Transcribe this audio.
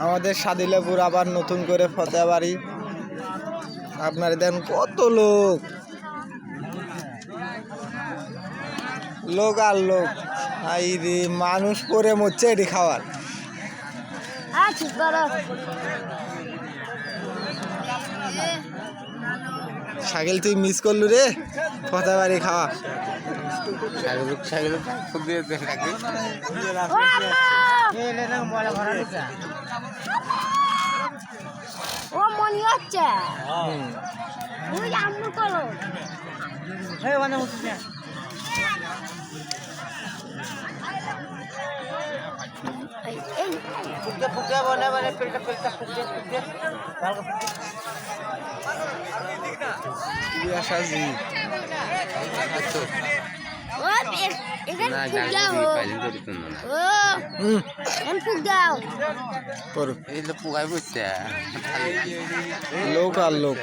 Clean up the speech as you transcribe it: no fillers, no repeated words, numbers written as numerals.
আমাদের সাদিলাপুর আবার নতুন করে ফতেহাবাড়ি। আপনারা দেন কত লোক, লোক আর লোক। আই রে মানুষ পরে মরছে এটি খাওয়ার। শাকিল তুই মিস করলু রে ফতেহাবাড়ি খাওয়া। ও মনে হচ্ছে ওই আমুল করো সাজি লোক আর লোক।